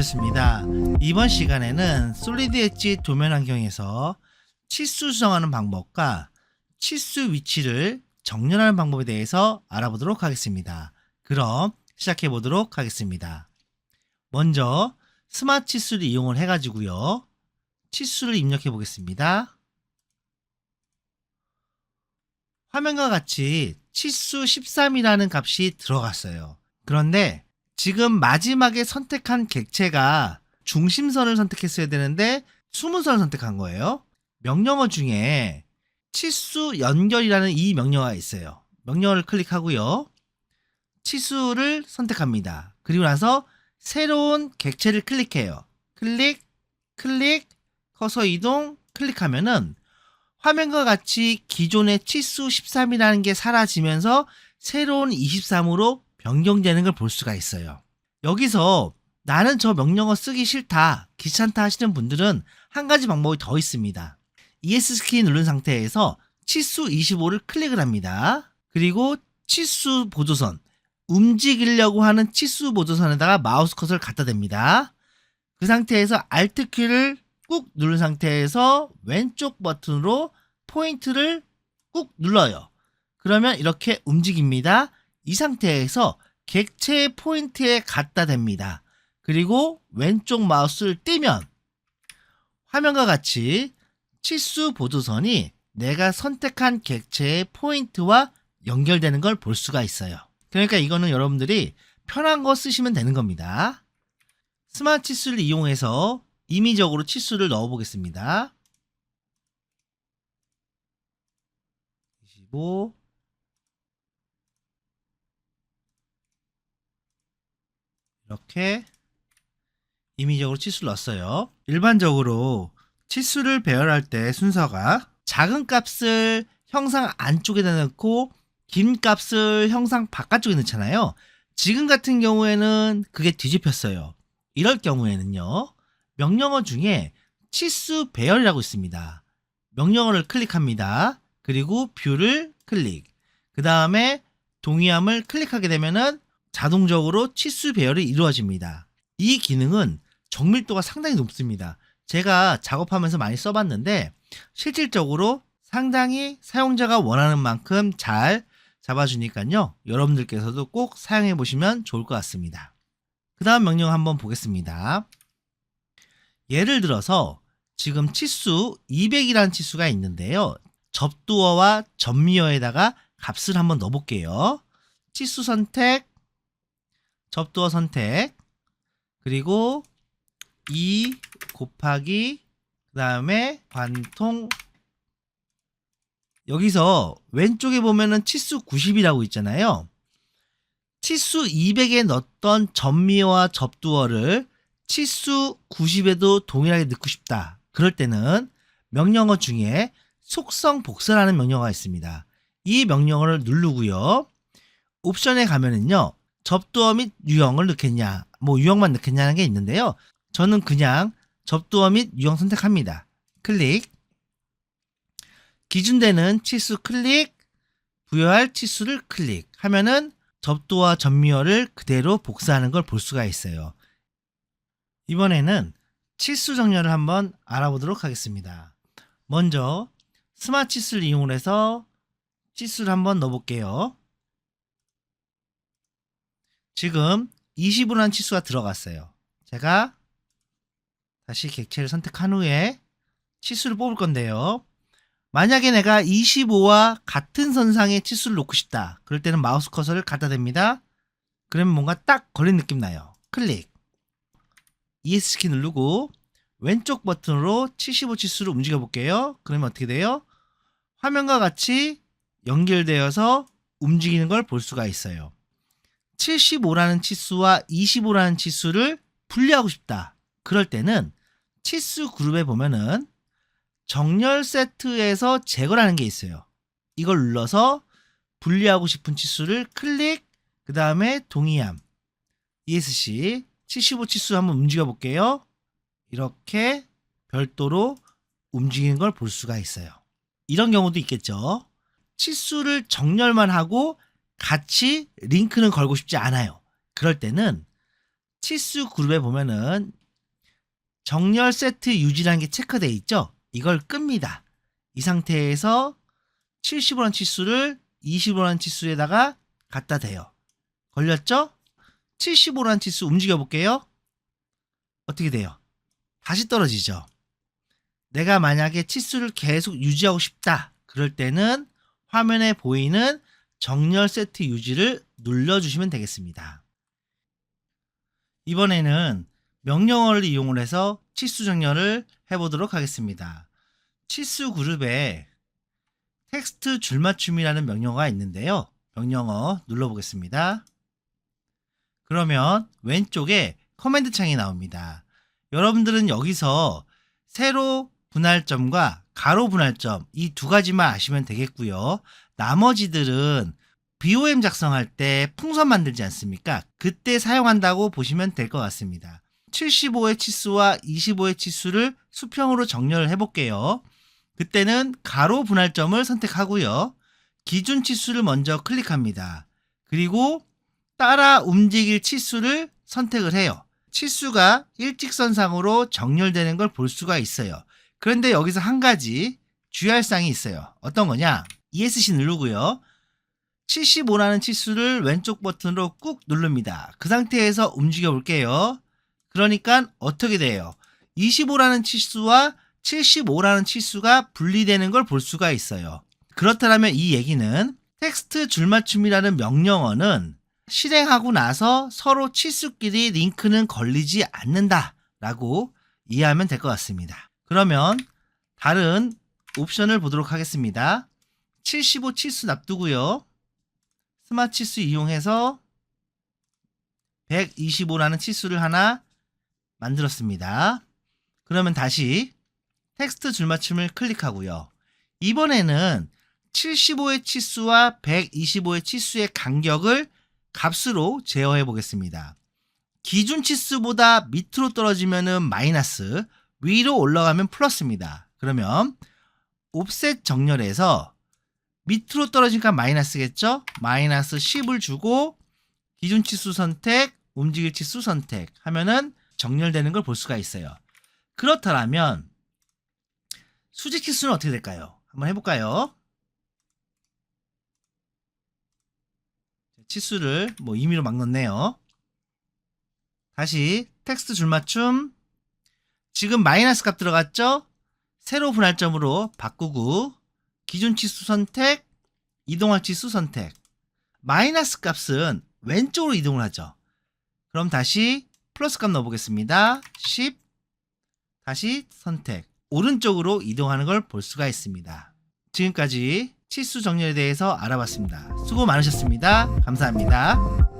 오셨습니다. 이번 시간에는 솔리드 엣지 도면 환경에서 치수 수정하는 방법과 치수 위치를 정렬하는 방법에 대해서 알아보도록 하겠습니다. 그럼 시작해 보도록 하겠습니다. 먼저 스마트 치수를 이용을 해가지고요. 치수를 입력해 보겠습니다. 화면과 같이 치수 13이라는 값이 들어갔어요. 그런데 지금 마지막에 선택한 객체가 중심선을 선택했어야 되는데 수문선을 선택한 거예요. 명령어 중에 치수 연결이라는 이 명령어가 있어요. 명령어를 클릭하고요. 치수를 선택합니다. 그리고 나서 새로운 객체를 클릭해요. 클릭, 커서 이동, 클릭하면은 화면과 같이 기존의 치수 13이라는 게 사라지면서 새로운 23으로 변경되는 걸 볼 수가 있어요. 여기서 나는 저 명령어 쓰기 싫다, 귀찮다 하시는 분들은 한 가지 방법이 더 있습니다. ES 키 누른 상태에서 치수 25를 클릭을 합니다. 그리고 치수 보조선, 움직이려고 하는 치수 보조선에다가 마우스 커서를 갖다 댑니다. 그 상태에서 Alt 키를 꾹 누른 상태에서 왼쪽 버튼으로 포인트를 꾹 눌러요. 그러면 이렇게 움직입니다. 이 상태에서 객체의 포인트에 갖다 댑니다. 그리고 왼쪽 마우스를 띄면 화면과 같이 치수 보조선이 내가 선택한 객체의 포인트와 연결되는 걸 볼 수가 있어요. 그러니까 이거는 여러분들이 편한 거 쓰시면 되는 겁니다. 스마트 치수를 이용해서 임의적으로 치수를 넣어 보겠습니다. 25 이렇게 임의적으로 치수를 넣었어요. 일반적으로 치수를 배열할 때 순서가 작은 값을 형상 안쪽에다 넣고 긴 값을 형상 바깥쪽에 넣잖아요. 지금 같은 경우에는 그게 뒤집혔어요. 이럴 경우에는요, 명령어 중에 치수 배열이라고 있습니다. 명령어를 클릭합니다. 그리고 뷰를 클릭, 그 다음에 동의함을 클릭하게 되면은 자동적으로 치수 배열이 이루어집니다. 이 기능은 정밀도가 상당히 높습니다. 제가 작업하면서 많이 써봤는데 실질적으로 상당히 사용자가 원하는 만큼 잘 잡아주니까요, 여러분들께서도 꼭 사용해 보시면 좋을 것 같습니다. 그 다음 명령 한번 보겠습니다. 예를 들어서 지금 치수 200이라는 치수가 있는데요, 접두어와 접미어에다가 값을 한번 넣어 볼게요. 치수 선택, 접두어 선택, 그리고 2 곱하기 그 다음에 관통. 여기서 왼쪽에 보면은 치수 90이라고 있잖아요. 치수 200에 넣었던 접미어와 접두어를 치수 90에도 동일하게 넣고 싶다. 그럴 때는 명령어 중에 속성 복사라는 명령어가 있습니다. 이 명령어를 누르고요. 옵션에 가면은요, 접두어 및 유형을 넣겠냐, 뭐 유형만 넣겠냐는 게 있는데요. 저는 그냥 접두어 및 유형 선택합니다. 클릭. 기준되는 치수 클릭, 부여할 치수를 클릭 하면은 접두와 접미어를 그대로 복사하는 걸 볼 수가 있어요. 이번에는 치수 정렬을 한번 알아보도록 하겠습니다. 먼저 스마트 치수를 이용해서 치수를 한번 넣어볼게요. 지금 20이라는 치수가 들어갔어요. 제가 다시 객체를 선택한 후에 치수를 뽑을 건데요. 만약에 내가 25와 같은 선상에 치수를 놓고 싶다. 그럴 때는 마우스 커서를 갖다 댑니다. 그러면 뭔가 딱 걸린 느낌 나요. 클릭. ES 키 누르고 왼쪽 버튼으로 75 치수를 움직여 볼게요. 그러면 어떻게 돼요? 화면과 같이 연결되어서 움직이는 걸 볼 수가 있어요. 75라는 치수와 25라는 치수를 분리하고 싶다. 그럴 때는 치수 그룹에 보면은 정렬 세트에서 제거라는 게 있어요. 이걸 눌러서 분리하고 싶은 치수를 클릭, 그 다음에 동의함, ESC 75 치수 한번 움직여 볼게요. 이렇게 별도로 움직이는 걸 볼 수가 있어요. 이런 경우도 있겠죠. 치수를 정렬만 하고 같이 링크는 걸고 싶지 않아요. 그럴 때는 치수 그룹에 보면은 정렬 세트 유지라는 게 체크되어 있죠. 이걸 끕니다. 이 상태에서 75라는 치수를 25라는 치수에다가 갖다 대요. 걸렸죠? 75라는 치수 움직여 볼게요. 어떻게 돼요? 다시 떨어지죠. 내가 만약에 치수를 계속 유지하고 싶다. 그럴 때는 화면에 보이는 정렬 세트 유지를 눌러주시면 되겠습니다. 이번에는 명령어를 이용을 해서 치수 정렬을 해보도록 하겠습니다. 치수 그룹에 텍스트 줄맞춤이라는 명령어가 있는데요. 명령어 눌러보겠습니다. 그러면 왼쪽에 커맨드 창이 나옵니다. 여러분들은 여기서 세로 분할점과 가로 분할점 이 두 가지만 아시면 되겠고요. 나머지들은 BOM 작성할 때 풍선 만들지 않습니까? 그때 사용한다고 보시면 될 것 같습니다. 75의 치수와 25의 치수를 수평으로 정렬을 해볼게요. 그때는 가로 분할점을 선택하고요. 기준 치수를 먼저 클릭합니다. 그리고 따라 움직일 치수를 선택을 해요. 치수가 일직선상으로 정렬되는 걸 볼 수가 있어요. 그런데 여기서 한 가지 주의할 사항이 있어요. 어떤 거냐? ESC 누르고요. 75라는 치수를 왼쪽 버튼으로 꾹 누릅니다. 그 상태에서 움직여 볼게요. 그러니까 어떻게 돼요? 25라는 치수와 75라는 치수가 분리되는 걸 볼 수가 있어요. 그렇다면 이 얘기는 텍스트 줄맞춤이라는 명령어는 실행하고 나서 서로 치수끼리 링크는 걸리지 않는다 라고 이해하면 될 것 같습니다. 그러면 다른 옵션을 보도록 하겠습니다. 75 치수 놔두고요. 스마트 치수 이용해서 125라는 치수를 하나 만들었습니다. 그러면 다시 텍스트 줄맞춤을 클릭하고요. 이번에는 75의 치수와 125의 치수의 간격을 값으로 제어해 보겠습니다. 기준 치수보다 밑으로 떨어지면 마이너스, 위로 올라가면 플러스입니다. 그러면 옵셋 정렬에서 밑으로 떨어지니까 마이너스겠죠? 마이너스 10을 주고 기준 치수 선택, 움직일 치수 선택 하면은 정렬되는 걸 볼 수가 있어요. 그렇다면 수직 치수는 어떻게 될까요? 한번 해볼까요? 치수를 임의로 막 넣네요. 다시 텍스트 줄맞춤. 지금 마이너스 값 들어갔죠? 세로 분할점으로 바꾸고 기준 치수 선택, 이동할 치수 선택. 마이너스 값은 왼쪽으로 이동을 하죠. 그럼 다시 플러스 값 넣어보겠습니다. 10, 다시 선택. 오른쪽으로 이동하는 걸 볼 수가 있습니다. 지금까지 치수 정렬에 대해서 알아봤습니다. 수고 많으셨습니다. 감사합니다.